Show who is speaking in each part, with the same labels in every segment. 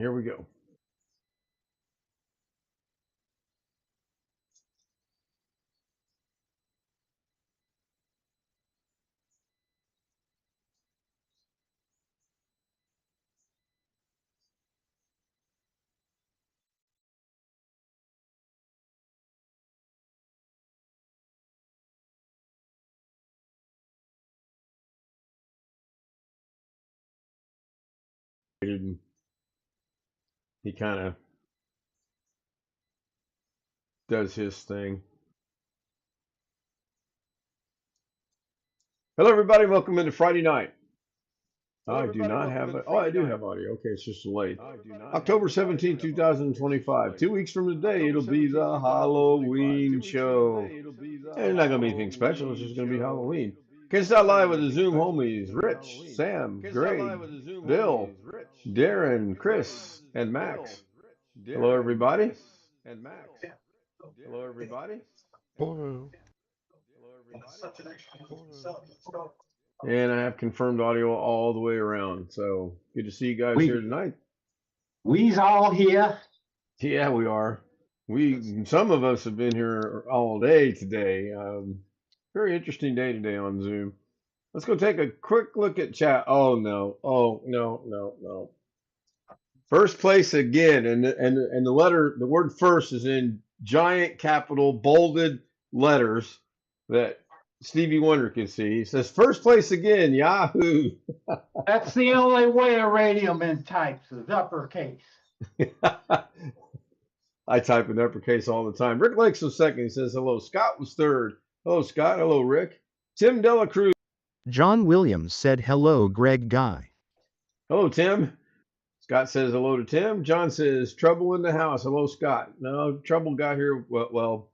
Speaker 1: Here we go. He kind of does his thing. Hello, everybody. Welcome into Friday night. I do not have it. Oh, I do have audio. Okay, it's just delayed. October 17th, 2025. 2 weeks from today, it'll be the Halloween show. And it's not going to be anything special. It's just going to be Halloween. Catch that live with the Zoom homies Rich, Sam, Greg, Bill, Darren, Chris, and Max. Hello, everybody. Hello, everybody.
Speaker 2: Hello.
Speaker 1: And I have confirmed audio all the way around. So good to see you guys here
Speaker 3: We
Speaker 1: tonight.
Speaker 3: we's all here.
Speaker 1: Yeah, we are. Some of us have been here all day today. Very interesting day today on Zoom. Let's go take a quick look at chat. Oh no! Oh no! No! No! First place again, and the word first is in giant capital bolded letters that Stevie Wonder can see. He says first place again, Yahoo!
Speaker 3: That's the only way a radio man types is uppercase.
Speaker 1: I type in uppercase all the time. Rick Lakes was second. He says hello. Scott was third. Hello, Scott. Hello, Rick. Tim Delacruz.
Speaker 2: John Williams said hello, Greg Guy.
Speaker 1: Hello, Tim. Scott says hello to Tim. John says trouble in the house. Hello, Scott. No, trouble got here. Well,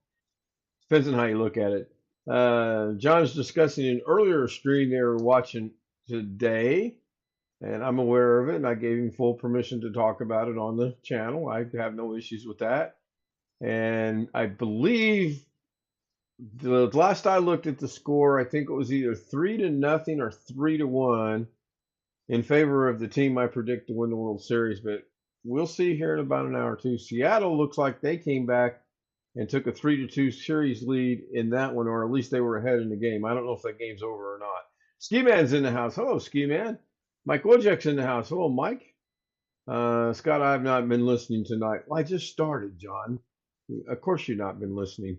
Speaker 1: depends on how you look at it. John's discussing an earlier stream they were watching today, and I'm aware of it, and I gave him full permission to talk about it on the channel. I have no issues with that. And I believe the last I looked at the score, I think it was either 3-0 or 3-1 in favor of the team I predict to win the World Series. But we'll see here in about an hour or two. Seattle looks like they came back and took a 3-2 series lead in that one, or at least they were ahead in the game. I don't know if that game's over or not. Ski Man's in the house. Hello, Ski Man. Mike Wojcik's in the house. Hello, Mike. Scott, I have not been listening tonight. Well, I just started, John. Of course you've not been listening.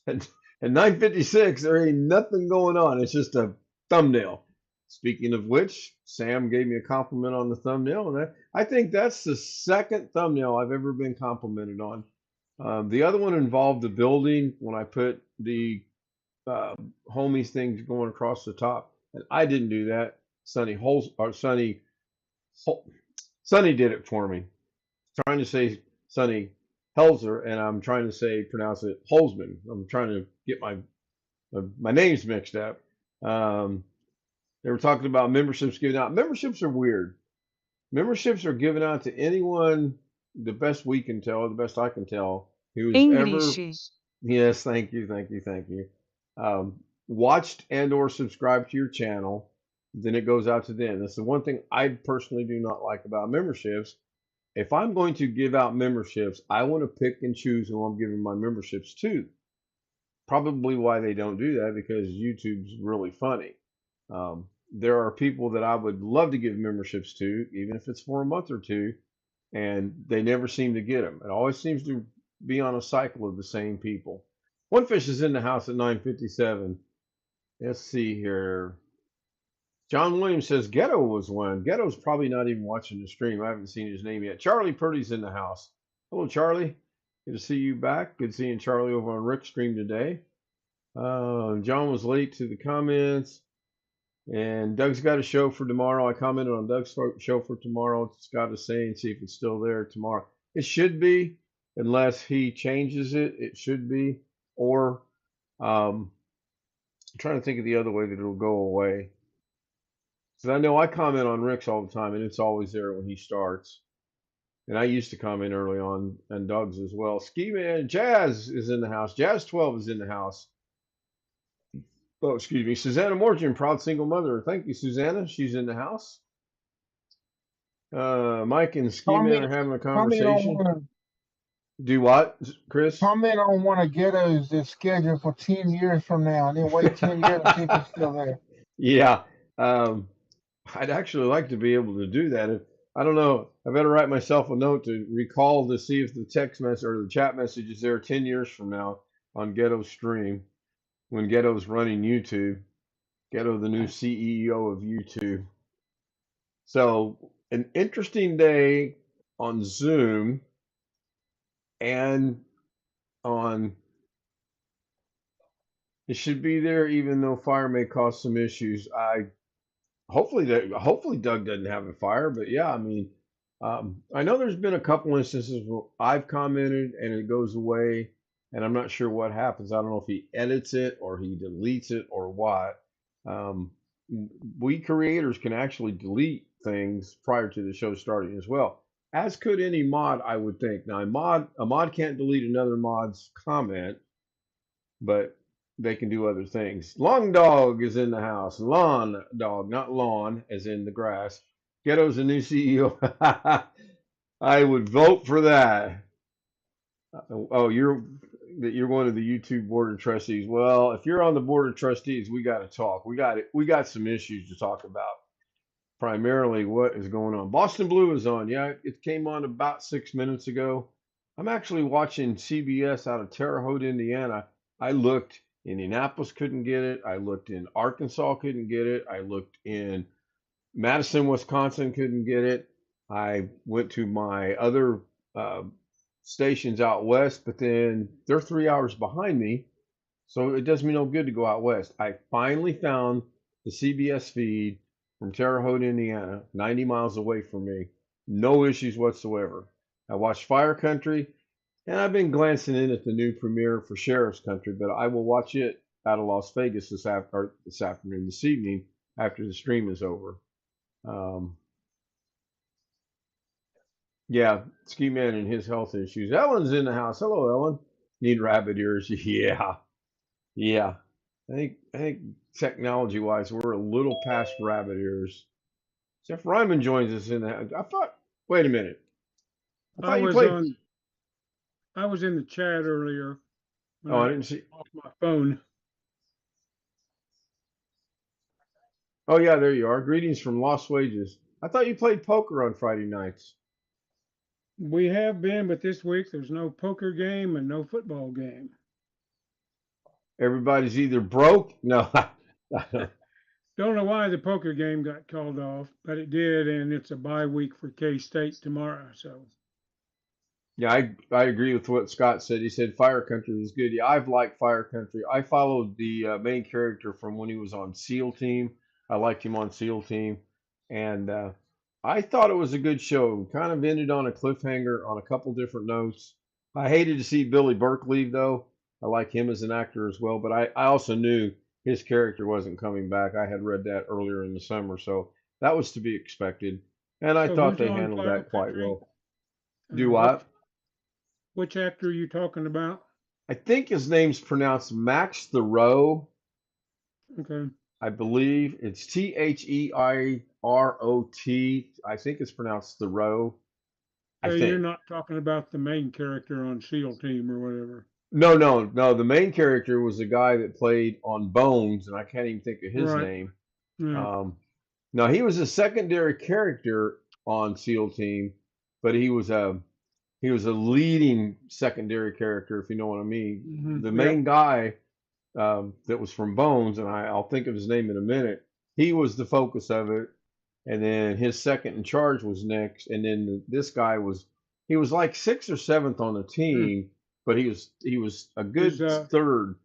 Speaker 1: At, at 9:56, there ain't nothing going on. It's just a thumbnail. Speaking of which, Sam gave me a compliment on the thumbnail, and I think that's the second thumbnail I've ever been complimented on. The other one involved the building when I put the homies things going across the top, and I didn't do that. Sonny did it for me. Trying to say Sonny Helzer, and I'm trying to pronounce it Holzman. I'm trying to get my names mixed up. Um, they were talking about memberships given out. Memberships are weird. Memberships are given out to anyone, the best we can tell, the best I can tell, who has ever,
Speaker 4: English.
Speaker 1: yes, thank you, thank you, thank you, watched and or subscribed to your channel, then it goes out to them. That's the one thing I personally do not like about memberships. If I'm going to give out memberships, I want to pick and choose who I'm giving my memberships to. Probably why they don't do that, because YouTube's really funny. There are people that I would love to give memberships to, even if it's for a month or two, and they never seem to get them. It always seems to be on a cycle of the same people. One Fish is in the house at 9:57. Let's see here. John Williams says Ghetto was one. Ghetto's probably not even watching the stream. I haven't seen his name yet. Charlie Purdy's in the house. Hello, Charlie. Good to see you back. Good seeing Charlie over on Rick's stream today. John was late to the comments. And Doug's got a show for tomorrow. I commented on Doug's show for tomorrow. Scott is saying, see if it's still there tomorrow. It should be, unless he changes it. It should be. Or I'm trying to think of the other way that it'll go away. Because I know I comment on Rick's all the time, and it's always there when he starts. And I used to comment early on Doug's as well. Ski Man Jazz is in the house. Jazz 12 is in the house. Oh, excuse me. Susanna Morgan, proud single mother. Thank you, Susanna. She's in the house. Mike and Ski Man
Speaker 3: Comment,
Speaker 1: are having a
Speaker 3: comment on
Speaker 1: conversation.
Speaker 3: one.
Speaker 1: Do what, Chris?
Speaker 3: Comment on one of Ghetto's that's scheduled for 10 years from now, and then wait 10 years and see if it's still there.
Speaker 1: Yeah. Um, I'd actually like to be able to do that. I don't know. I better write myself a note to recall to see if the text message or the chat message is there 10 years from now on Ghetto's stream when Ghetto's running YouTube. Ghetto, the new CEO of YouTube. So, an interesting day on Zoom and on. It should be there, even though fire may cause some issues. Hopefully Doug doesn't have a fire, but yeah, I mean, I know there's been a couple instances where I've commented and it goes away, and I'm not sure what happens. I don't know if he edits it or he deletes it or what. Um, we creators can actually delete things prior to the show starting as well, as could any mod, I would think. Now, a mod can't delete another mod's comment, but they can do other things. Long Dog is in the house. Lawn Dog, not lawn, as in the grass. Ghetto's a new CEO. I would vote for that. Oh, you're one of the YouTube board of trustees. Well, if you're on the board of trustees, we got to talk. We got some issues to talk about. Primarily, what is going on? Boston Blue is on. Yeah, it came on about 6 minutes ago. I'm actually watching CBS out of Terre Haute, Indiana. I looked. Indianapolis couldn't get it. I looked in Arkansas, couldn't get it. I looked in Madison, Wisconsin, couldn't get it. I went to my other uh, stations out west, but then they're 3 hours behind me, so it does me no good to go out west. I finally found the CBS feed from Terre Haute, Indiana, 90 miles away from me. No issues whatsoever. I watched Fire Country, and I've been glancing in at the new premiere for Sheriff's Country, but I will watch it out of Las Vegas this afternoon, this evening, after the stream is over. Um, yeah, Ski Man and his health issues. Ellen's in the house. Hello, Ellen. Need rabbit ears. Yeah, yeah. I think technology wise, we're a little past rabbit ears. Jeff Ryman joins us in that. I thought. Wait a minute. I
Speaker 4: I
Speaker 1: thought you
Speaker 4: was
Speaker 1: played.
Speaker 4: on, I was in the chat earlier when
Speaker 1: Oh, I
Speaker 4: I
Speaker 1: didn't see.
Speaker 4: off my phone.
Speaker 1: Oh yeah, there you are. Greetings from Lost Wages. I thought you played poker on Friday nights.
Speaker 4: We have been, but this week there's no poker game and no football game.
Speaker 1: Everybody's either broke. No.
Speaker 4: Don't know why the poker game got called off, but it did, and it's a bye week for K-State tomorrow. So
Speaker 1: Yeah, I agree with what Scott said. He said Fire Country was good. Yeah, I've liked Fire Country. I followed the main character from when he was on SEAL Team. I liked him on SEAL Team, and I thought it was a good show. Kind of ended on a cliffhanger on a couple different notes. I hated to see Billy Burke leave, though. I like him as an actor as well, but I also knew his character wasn't coming back. I had read that earlier in the summer, so that was to be expected, and I
Speaker 4: so
Speaker 1: thought
Speaker 4: who's
Speaker 1: they
Speaker 4: on
Speaker 1: handled
Speaker 4: Fire
Speaker 1: that quite
Speaker 4: Country?
Speaker 1: well. Do
Speaker 4: Which
Speaker 1: what?
Speaker 4: which actor are you talking about?
Speaker 1: I think his name's pronounced Max Thoreau.
Speaker 4: Okay.
Speaker 1: I believe it's Theirot. I think it's pronounced Thoreau. I
Speaker 4: So you're
Speaker 1: think.
Speaker 4: not talking about the main character on SEAL Team or whatever.
Speaker 1: No, no, no. The main character was the guy that played on Bones, and I can't even think of his
Speaker 4: Right.
Speaker 1: name.
Speaker 4: Yeah.
Speaker 1: Um, no, he was a secondary character on SEAL Team, but he was a leading secondary character, if you know what I mean. The
Speaker 4: Yep.
Speaker 1: main guy that was from Bones, and I'll think of his name in a minute. He was the focus of it, and then his second in charge was next, and then this guy he was like sixth or seventh on the
Speaker 4: Hmm.
Speaker 1: team, but he was a
Speaker 4: Is
Speaker 1: good third.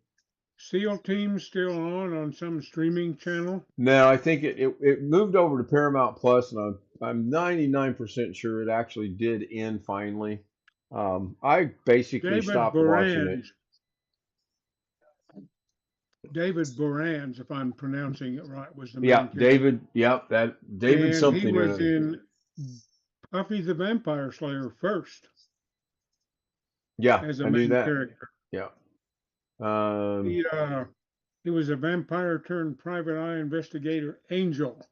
Speaker 4: SEAL Team still on some streaming channel?
Speaker 1: Now I think it moved over to Paramount Plus, and I'm 99% sure it actually did end finally. I basically
Speaker 4: David
Speaker 1: stopped watching it.
Speaker 4: Boran's David Boran's, if I'm pronouncing it right, was the
Speaker 1: Yeah,
Speaker 4: main character.
Speaker 1: David. Yep, that David
Speaker 4: And he
Speaker 1: something or
Speaker 4: was
Speaker 1: another.
Speaker 4: in Buffy the Vampire Slayer first
Speaker 1: Yeah,
Speaker 4: as a
Speaker 1: I knew
Speaker 4: main
Speaker 1: that.
Speaker 4: character.
Speaker 1: Yeah. Um,
Speaker 4: He uh he was a vampire turned private eye investigator Angel.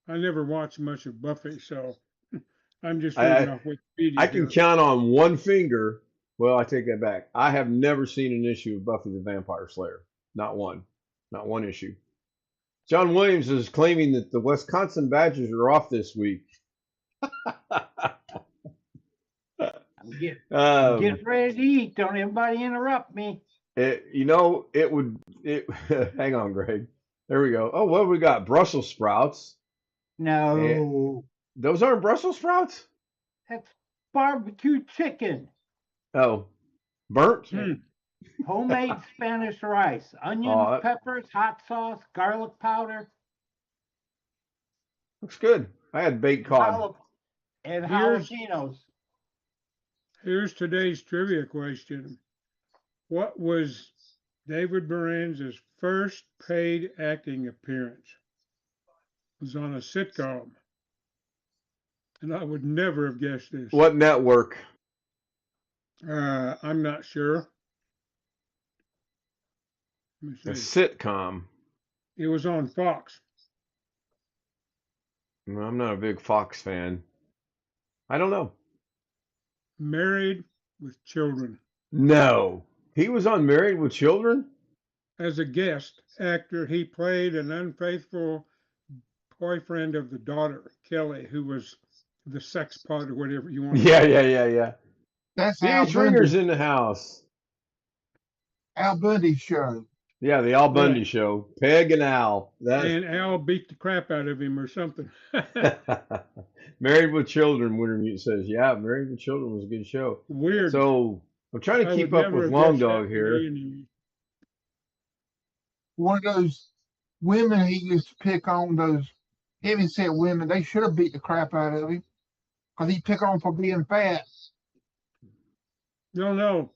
Speaker 4: I never watched much of Buffy, so I'm just
Speaker 1: I,
Speaker 4: reading
Speaker 1: I
Speaker 4: off
Speaker 1: I
Speaker 4: Wikipedia
Speaker 1: can
Speaker 4: here.
Speaker 1: count on one finger. Well, I take that back. I have never seen an issue of Buffy the Vampire Slayer. Not one. Not one issue. John Williams is claiming that the Wisconsin Badgers are off this week.
Speaker 5: I'm
Speaker 1: um,
Speaker 5: getting ready to eat. Don't everybody interrupt me.
Speaker 1: it would. Hang on, Greg. There we go. Oh, what have we got? Brussels sprouts. And
Speaker 5: No,
Speaker 1: those aren't Brussels sprouts.
Speaker 5: that's barbecue chicken.
Speaker 1: Oh, burnt.
Speaker 5: And
Speaker 4: Hmm.
Speaker 5: homemade Spanish rice, onions,
Speaker 1: Oh, that
Speaker 5: peppers, hot sauce, garlic powder,
Speaker 1: looks good. I had baked
Speaker 5: and,
Speaker 1: cod.
Speaker 4: Here's
Speaker 5: jalapenos.
Speaker 4: here's today's trivia question. What was David Berens's first paid acting appearance? It was on a sitcom. And I would never have guessed this.
Speaker 1: What network?
Speaker 4: I'm not sure. Let
Speaker 1: A
Speaker 4: me see.
Speaker 1: sitcom.
Speaker 4: It was on Fox.
Speaker 1: No, I'm not a big Fox fan. I don't know.
Speaker 4: Married with Children.
Speaker 1: No. He was on Married with Children?
Speaker 4: As a guest actor, he played an unfaithful boyfriend of the daughter, Kelly, who was the sex pot or whatever you want to
Speaker 1: Yeah,
Speaker 4: call
Speaker 1: yeah,
Speaker 4: it.
Speaker 1: yeah, yeah.
Speaker 3: That's
Speaker 1: C.H. Ringer's in the house.
Speaker 3: Al Bundy show.
Speaker 1: Yeah, the Al Bundy
Speaker 4: Right.
Speaker 1: show. Peg and Al. That's
Speaker 4: And Al beat the crap out of him or something.
Speaker 1: Married with Children, Winter Mute says. Yeah, Married with Children was a good show.
Speaker 4: Weird.
Speaker 1: So I'm trying to
Speaker 4: I
Speaker 1: keep
Speaker 4: would
Speaker 1: up
Speaker 4: never
Speaker 1: with
Speaker 4: have
Speaker 1: Long
Speaker 4: guessed
Speaker 1: Dog
Speaker 4: that
Speaker 1: here.
Speaker 4: today anyway.
Speaker 3: One of those women he used to pick on, those heavyset women, they should have beat the crap out of him. Because he pick on for being fat.
Speaker 4: No.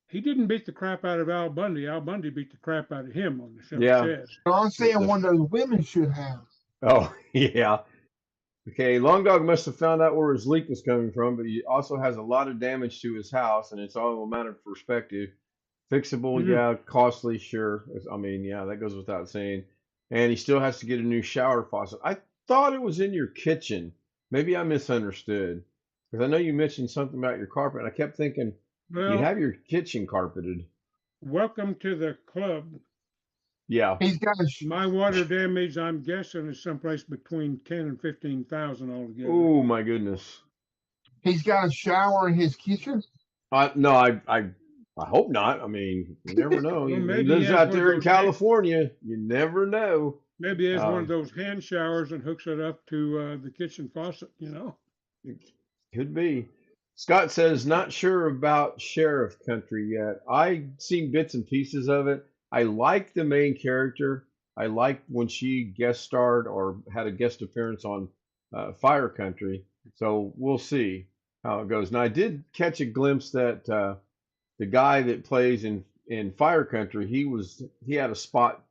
Speaker 4: He didn't beat the crap out of Al Bundy. Al Bundy beat the crap out of him on the show.
Speaker 1: Yeah.
Speaker 4: Says.
Speaker 3: But I'm saying one of those women should have.
Speaker 1: Oh, yeah. Okay, Long Dog must have found out where his leak was coming from, but he also has a lot of damage to his house, and it's all a matter of perspective. Fixable,
Speaker 4: Mhm.
Speaker 1: yeah. Costly, sure. I mean, yeah, that goes without saying. And he still has to get a new shower faucet. I thought it was in your kitchen. Maybe I misunderstood. Because I know you mentioned something about your carpet, and I kept thinking you
Speaker 4: Well,
Speaker 1: have your kitchen carpeted.
Speaker 4: welcome to the club.
Speaker 1: Yeah.
Speaker 3: He's got a
Speaker 4: My water damage, I'm guessing, is someplace between 10 and 15,000 altogether.
Speaker 1: Oh, my goodness.
Speaker 3: he's got a shower in his kitchen.
Speaker 1: No, I hope not. I mean, you never know.
Speaker 4: Well,
Speaker 1: He
Speaker 4: maybe he
Speaker 1: lives
Speaker 4: has
Speaker 1: out
Speaker 4: one
Speaker 1: there
Speaker 4: of
Speaker 1: in
Speaker 4: those
Speaker 1: California. You never know.
Speaker 4: Maybe it's one
Speaker 1: Um,
Speaker 4: of those hand showers and hooks it up to the kitchen faucet,
Speaker 1: Could be. Scott says, not sure about Sheriff Country yet. I seen bits and pieces of it. I like the main character. I liked when she guest starred or had a guest appearance on Fire Country. So we'll see how it goes. Now I did catch a glimpse that the guy that plays in Fire Country, he had a spot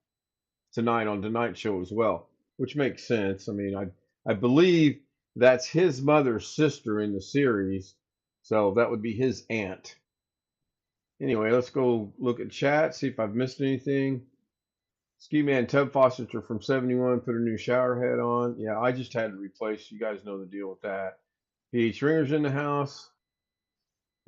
Speaker 1: tonight on Tonight Show as well, which makes sense. I mean, I believe that's his mother's sister in the series, so that would be his aunt. Anyway, let's go look at chat, see if I've missed anything. Ski Man tub faucets are from 71, put a new shower head on. Yeah, I just had to replace. You guys know the deal with that. PH Ringer's in the house.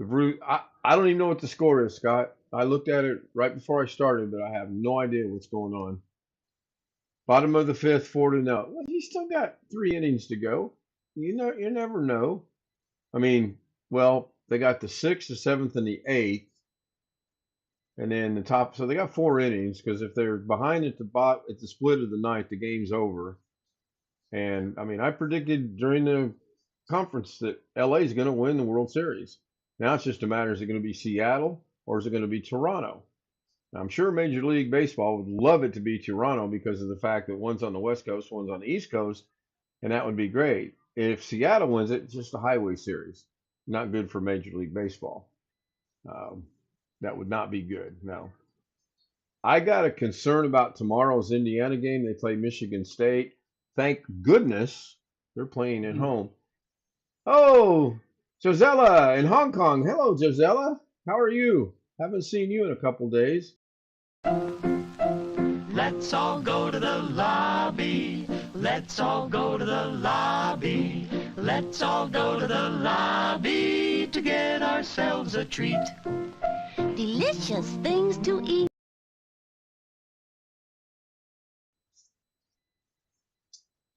Speaker 1: I don't even know what the score is, Scott. I looked at it right before I started, but I have no idea what's going on. Bottom of the fifth, 4-0. Well, he's still got 3 innings to go. You never know. I mean, well, they got the 6th, the 7th, and the 8th. And then the top, so they got 4 innings because if they're behind at the split of the ninth, the game's over. And I mean, I predicted during the conference that LA is going to win the World Series. Now it's just a matter: is it going to be Seattle or is it going to be Toronto? Now, I'm sure Major League Baseball would love it to be Toronto because of the fact that one's on the West Coast, one's on the East Coast, and that would be great. If Seattle wins it, it's just a highway series. Not good for Major League Baseball. That would not be good. No. I got a concern about tomorrow's Indiana game. They play Michigan State. Thank goodness they're playing at home. Oh, Josella in Hong Kong. Hello, Josella. How are you? Haven't seen you in a couple days.
Speaker 6: Let's all go to the lobby. Let's all go to the lobby. Let's all go to the lobby to get ourselves a treat.
Speaker 7: Delicious things to eat.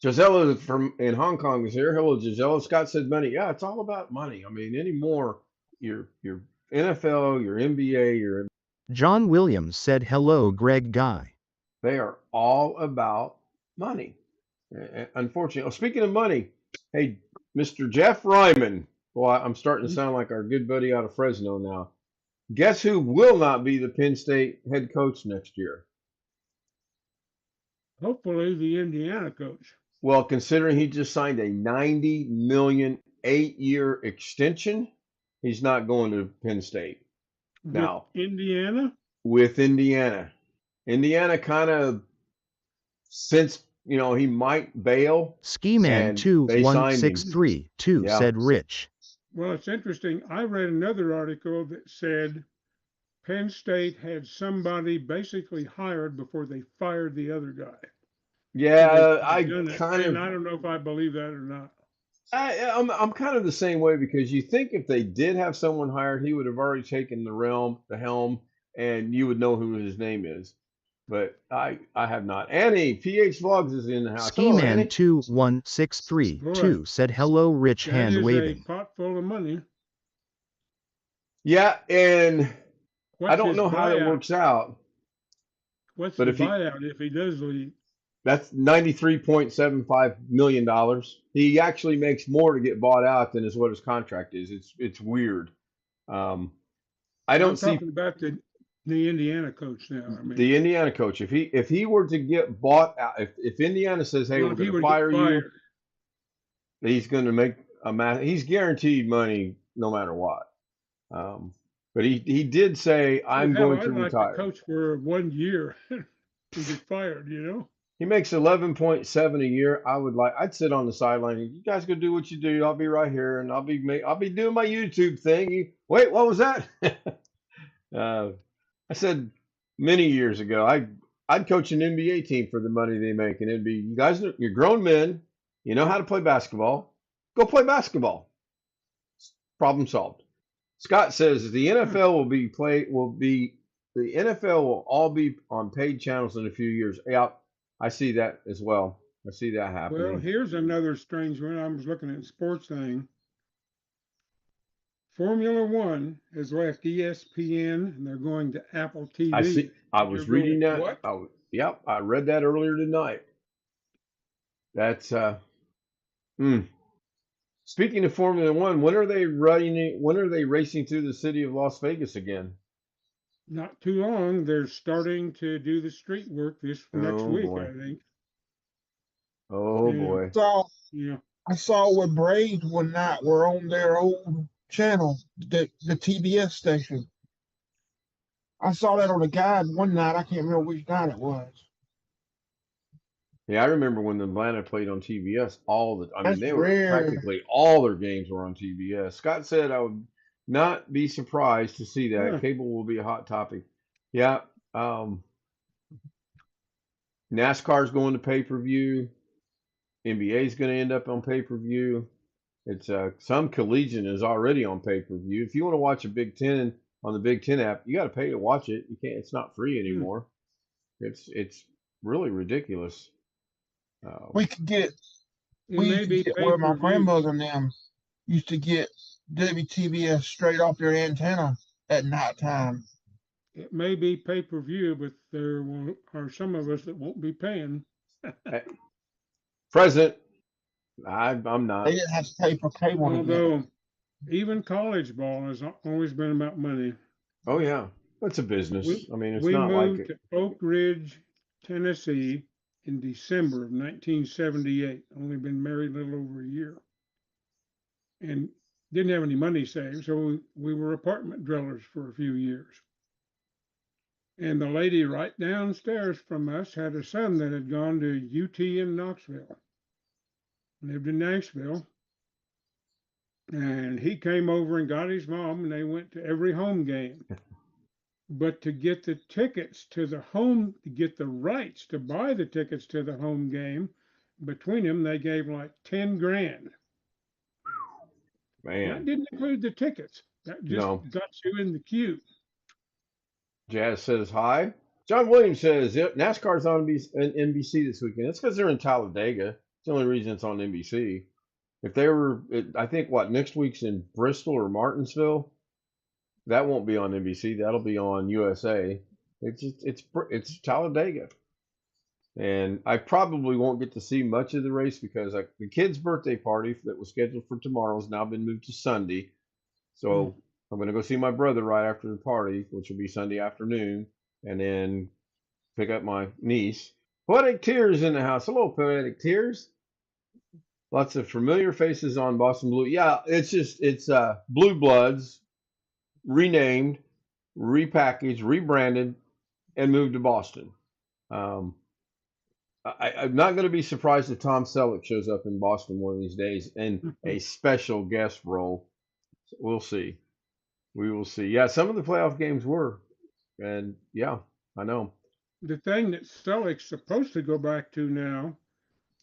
Speaker 1: Gisela from in Hong Kong is here. Hello, Gisela. Scott said money. Yeah, it's all about money. I mean, anymore, your NFL, your NBA, your
Speaker 2: John Williams said hello, Greg Guy.
Speaker 1: they are all about money. Unfortunately, speaking of money, hey, Mr. Jeff Ryman. Well, I'm starting to sound like our good buddy out of Fresno now. Guess who will not be the Penn State head coach next year?
Speaker 4: Hopefully, the Indiana coach.
Speaker 1: Well, considering he just signed a 90 million 8-year extension, he's not going to Penn State. Now,
Speaker 4: Indiana?
Speaker 1: With Indiana. Indiana kind of, since, he might bail.
Speaker 2: Ski Man 21632 said Rich.
Speaker 4: Well, it's interesting. I read another article that said Penn State had somebody basically hired before they fired the other guy.
Speaker 1: Yeah,
Speaker 4: I
Speaker 1: I
Speaker 4: don't know if I believe that or not.
Speaker 1: I'm kind of the same way, because you think if they did have someone hired, he would have already taken the helm, and you would know who his name is. But I have not. Annie, PH Vlogs is in the house.
Speaker 2: Ski Man 21632 said hello, Rich, hand waving.
Speaker 4: A pot full of money.
Speaker 1: Yeah, and
Speaker 4: What's
Speaker 1: I don't know how that works out.
Speaker 4: What's the buyout if he does leave?
Speaker 1: That's $93.75 million. He actually makes more to get bought out than is what his contract is. It's weird. I don't see.
Speaker 4: I'm talking about the Indiana coach now. I mean,
Speaker 1: the Indiana coach. If he were to get bought out, if Indiana says, "Hey, we're going to fire you," he's going to make he's guaranteed money no matter what. But he did say, "I'm going to retire."
Speaker 4: I'd like to coach for 1 year and get fired.
Speaker 1: He makes 11.7 a year. I'd sit on the sideline. You guys go do what you do. I'll be right here, and I'll be doing my YouTube thing. Wait, what was that? I said many years ago, I'd coach an NBA team for the money they make, and it'd be, you guys, you're grown men, you know how to play basketball. Go play basketball. Problem solved. Scott says the NFL the NFL will all be on paid channels in a few years. Yeah. I see that as well. I see that happening.
Speaker 4: Well, here's another strange one. I was looking at sports thing. Formula One has left ESPN and they're going to Apple TV.
Speaker 1: I see. I was reading that.
Speaker 4: What?
Speaker 1: Yep, I read that earlier tonight. That's Speaking of Formula One, when are they racing through the city of Las Vegas again?
Speaker 4: Not too long. They're starting to do the street work next week,
Speaker 1: boy.
Speaker 4: I think.
Speaker 1: Oh boy.
Speaker 3: I saw where Braves one night were on their old channel, the TBS station. I saw that on a guide one night. I can't remember which night it was.
Speaker 1: Yeah, I remember when Atlanta played on TBS they were
Speaker 3: rare.
Speaker 1: Practically all their games were on TBS. Scott said I would not be surprised to see that. Cable will be a hot topic. Yeah. NASCAR's going to pay-per-view. NBA is going to end up on pay-per-view. It's some collegiate is already on pay-per-view. If you want to watch a Big Ten on the Big Ten app, you got to pay to watch it. You can't. It's not free anymore. It's really ridiculous.
Speaker 3: We could get where my grandmother and them used to get WTBS straight off their antenna at nighttime.
Speaker 4: It may be pay-per-view, but there are some of us that won't be paying.
Speaker 1: Present. I'm not.
Speaker 3: They didn't have to pay for cable.
Speaker 4: Although, even college ball has always been about money.
Speaker 1: Oh yeah, it's a business. It's not like it.
Speaker 4: We moved to Oak Ridge, Tennessee, in December of 1978. Only been married a little over a year, and didn't have any money saved, so we were apartment dwellers for a few years. And the lady right downstairs from us had a son that had gone to UT in Knoxville. Lived in Nashville. And he came over and got his mom, and they went to every home game. But to get the tickets to the home, to get the rights to buy the tickets to the home game, between them, they gave like 10 grand.
Speaker 1: Man,
Speaker 4: that didn't include the tickets. That just
Speaker 1: no.
Speaker 4: got you in the queue.
Speaker 1: Jazz says hi. John Williams says NASCAR's on NBC this weekend. It's because they're in Talladega. It's the only reason it's on NBC. If they were, I think what next week's in Bristol or Martinsville, that won't be on NBC. That'll be on USA. It's Talladega, and I probably won't get to see much of the race because the kid's birthday party that was scheduled for tomorrow has now been moved to Sunday. So I'm going to go see my brother right after the party, which will be Sunday afternoon, and then pick up my niece. Poetic Tears in the house. Hello, Poetic Tears. Lots of familiar faces on Boston Blue. Yeah, it's Blue Bloods renamed, repackaged, rebranded, and moved to Boston. I'm not going to be surprised if Tom Selleck shows up in Boston one of these days in a special guest role. We'll see. We will see. Yeah, some of the playoff games were, and yeah, I know.
Speaker 4: The thing that Selleck's supposed to go back to now,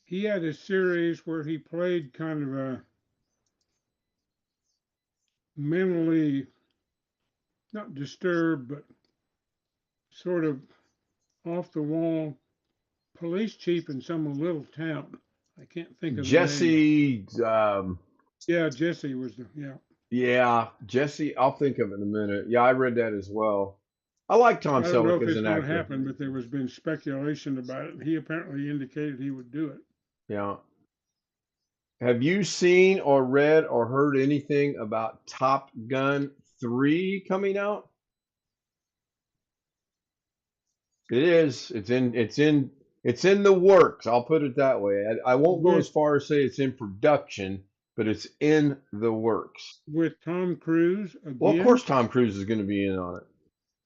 Speaker 4: he had a series where he played kind of a mentally not disturbed, but sort of off the wall police chief in some little town. I can't think of
Speaker 1: Jesse.
Speaker 4: Yeah, Jesse was the
Speaker 1: Yeah, Jesse. I'll think of it in a minute. Yeah, I read that as well. I like Tom
Speaker 4: I don't know
Speaker 1: Selleck
Speaker 4: if
Speaker 1: as
Speaker 4: it's
Speaker 1: an
Speaker 4: going to
Speaker 1: actor.
Speaker 4: happen, but there was been speculation about it. He apparently indicated he would do it.
Speaker 1: Yeah. Have you seen or read or heard anything about Top Gun 3 coming out? It is. It's in the works. I'll put it that way. I won't go as far as say it's in production, but it's in the works.
Speaker 4: With Tom Cruise again?
Speaker 1: Well, of course Tom Cruise is going to be in on it.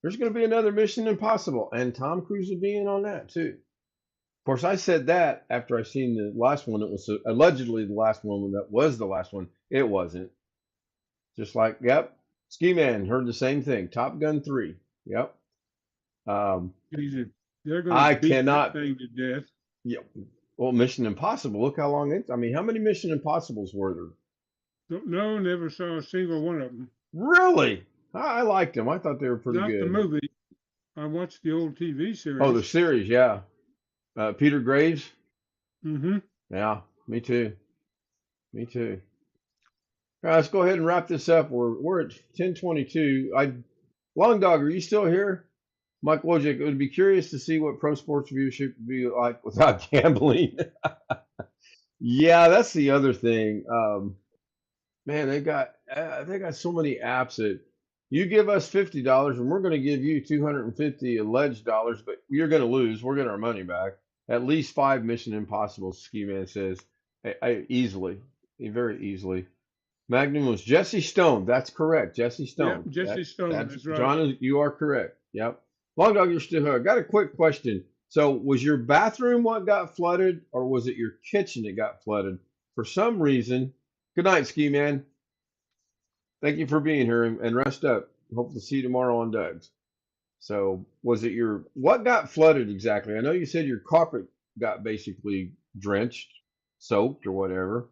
Speaker 1: There's going to be another Mission Impossible, and Tom Cruise will be in on that too. Of course, I said that after I seen the last one. It was allegedly the last one that was the last one. It wasn't. Just like, yep, Ski Man heard the same thing. Top Gun 3. Yep.
Speaker 4: They're going
Speaker 1: I
Speaker 4: to beat
Speaker 1: cannot.
Speaker 4: that thing to death.
Speaker 1: Yeah. Well, Mission Impossible. Look how long it. I mean, how many Mission Impossibles were there?
Speaker 4: Don't know. Never saw a single one of them.
Speaker 1: Really? I liked them. I thought they were pretty
Speaker 4: Not
Speaker 1: good.
Speaker 4: the movie. I watched the old TV series.
Speaker 1: Oh, the series, yeah. Peter Graves.
Speaker 4: Mm-hmm.
Speaker 1: Yeah, me too. Me too. All right, let's go ahead and wrap this up. We're at 10:22. Long Dog, are you still here? Mike Wojcik, would be curious to see what pro sports viewership would be like without gambling. Yeah, that's the other thing. Man, they got so many apps that you give us $50 and we're going to give you 250 alleged dollars, but you're going to lose. We're getting our money back. At least 5 Mission Impossible, Ski Man says. Easily. Very easily. Magnum was Jesse Stone. That's correct. Jesse Stone.
Speaker 4: Yeah, Jesse Stone. That's right.
Speaker 1: John, you are correct. Yep. Long Dog, you're still here. I got a quick question. So was your bathroom what got flooded, or was it your kitchen that got flooded? For some reason. Good night, Ski Man. Thank you for being here and rest up. Hope to see you tomorrow on Doug's. So was it what got flooded exactly? I know you said your carpet got basically drenched, soaked or whatever.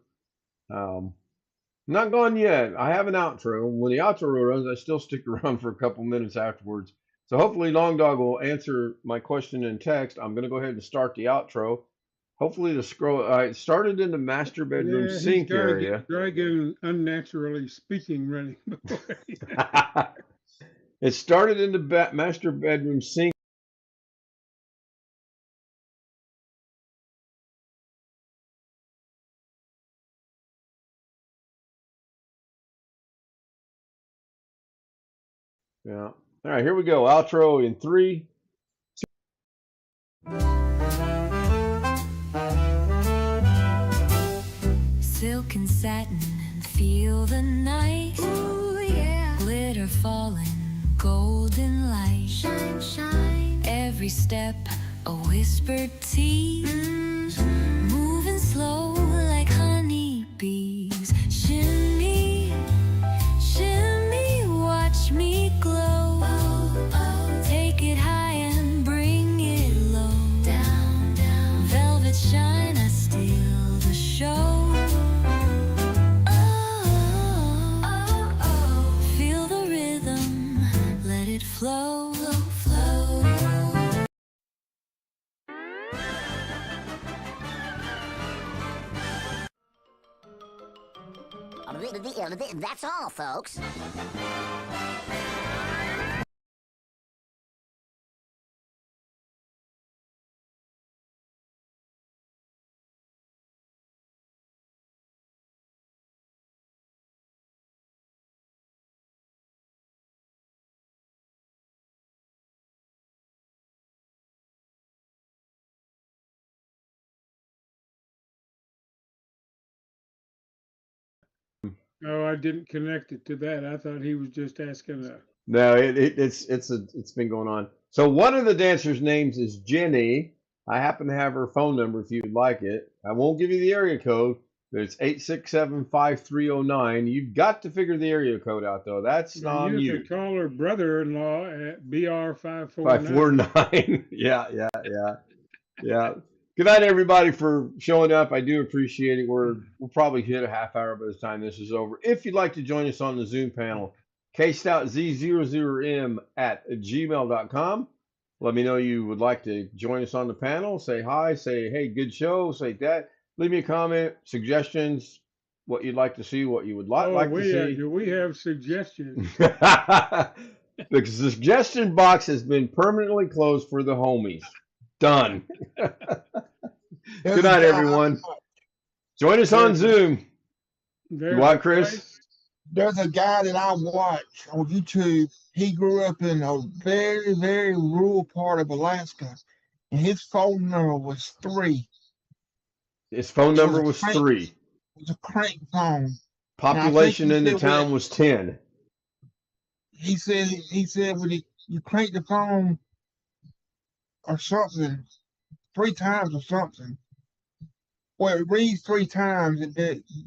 Speaker 1: Not gone yet. I have an outro. When the outro runs, I still stick around for a couple minutes afterwards. So hopefully Long Dog will answer my question in text. I'm going to go ahead and start the outro. Hopefully the scroll. It started in the master bedroom sink area.
Speaker 4: Try getting unnaturally speaking ready.
Speaker 1: It started in the master bedroom sink. Yeah. All right, here we go. Outro in 3, 2.
Speaker 8: Silk and satin and feel the night. Ooh, yeah. Glitter falling, golden light. Shine, shine. Every step a whispered tease. Moving slow like honey bees. Shimmy, shimmy, watch me glow. Oh, oh. Take it high and bring it low. Down, down. Velvet shine, I steal the show. Oh,
Speaker 7: That's all, folks.
Speaker 4: Oh, I didn't connect it to that. I thought he was just asking a.
Speaker 1: No, it's been going on. So one of the dancers' names is Jenny. I happen to have her phone number if you'd like it. I won't give you the area code, but it's 867-5309. You've got to figure the area code out though. That's
Speaker 4: Well,
Speaker 1: on
Speaker 4: you
Speaker 1: you.
Speaker 4: could call her brother-in-law at BR 549.
Speaker 1: 549. Yeah. Good night, everybody, for showing up. I do appreciate it. We'll probably hit a half hour by the time this is over. If you'd like to join us on the Zoom panel, kstout000m at gmail.com. Let me know you would like to join us on the panel. Say hi. Say, hey, good show. Say that. Leave me a comment, suggestions, what you'd like to see, what you would
Speaker 4: Oh,
Speaker 1: like to see.
Speaker 4: do we have suggestions?
Speaker 1: The suggestion box has been permanently closed for the homies. Done. Good night, everyone. Join us on Zoom. You what, Chris?
Speaker 3: There's a guy that I watch on YouTube. He grew up in a very, very rural part of Alaska, and his phone number was 3.
Speaker 1: His phone number was 3.
Speaker 3: It was a crank phone.
Speaker 1: Population in the town was 10.
Speaker 3: He said when you crank the phone or something 3 times or something. Well, it rings 3 times, and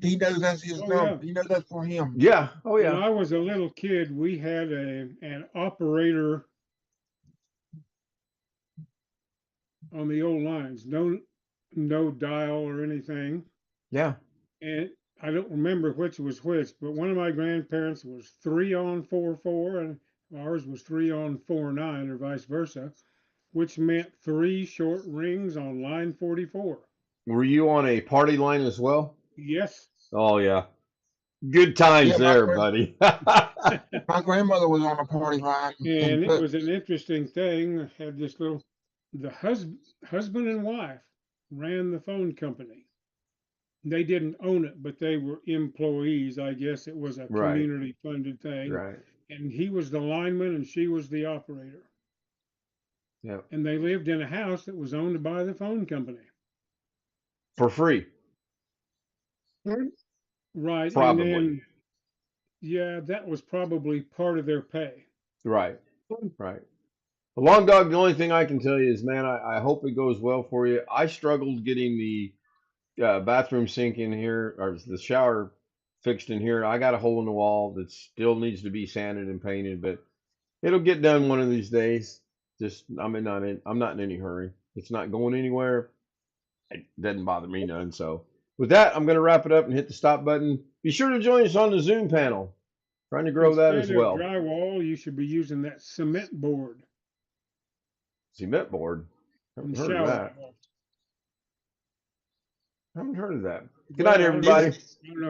Speaker 3: he knows that's his number.
Speaker 4: Yeah.
Speaker 3: He knows that's for him.
Speaker 1: Yeah. Oh yeah.
Speaker 4: When I was a little kid, we had an operator on the old lines. No dial or anything.
Speaker 1: Yeah.
Speaker 4: And I don't remember which was which, but one of my grandparents was 3 on 4/4, and ours was 3 on 4/9, or vice versa, which meant 3 short rings on line 44.
Speaker 1: Were you on a party line as well?
Speaker 4: Yes.
Speaker 1: Oh yeah. Good times there, buddy.
Speaker 3: My grandmother was on a party line.
Speaker 4: And it was an interesting thing. I had this the husband and wife ran the phone company. They didn't own it, but they were employees. I guess it was a community funded thing.
Speaker 1: Right.
Speaker 4: And he was the lineman and she was the operator.
Speaker 1: Yeah.
Speaker 4: And they lived in a house that was owned by the phone company.
Speaker 1: For free.
Speaker 4: Right.
Speaker 1: Probably.
Speaker 4: And then, yeah, that was probably part of their pay.
Speaker 1: Right. Right. The Long Dog, the only thing I can tell you is, man, I hope it goes well for you. I struggled getting the bathroom sink in here, or the shower fixed in here. I got a hole in the wall that still needs to be sanded and painted, but it'll get done one of these days. Just I'm not in any hurry. It's not going anywhere. It doesn't bother me none. So with that, I'm going to wrap it up and hit the stop button. Be sure to join us on the Zoom panel. Trying to grow that as well.
Speaker 4: Instead of drywall, you should be using that cement board.
Speaker 1: Cement board. Haven't heard of that. Haven't heard of that. Good night, everybody.
Speaker 4: I don't know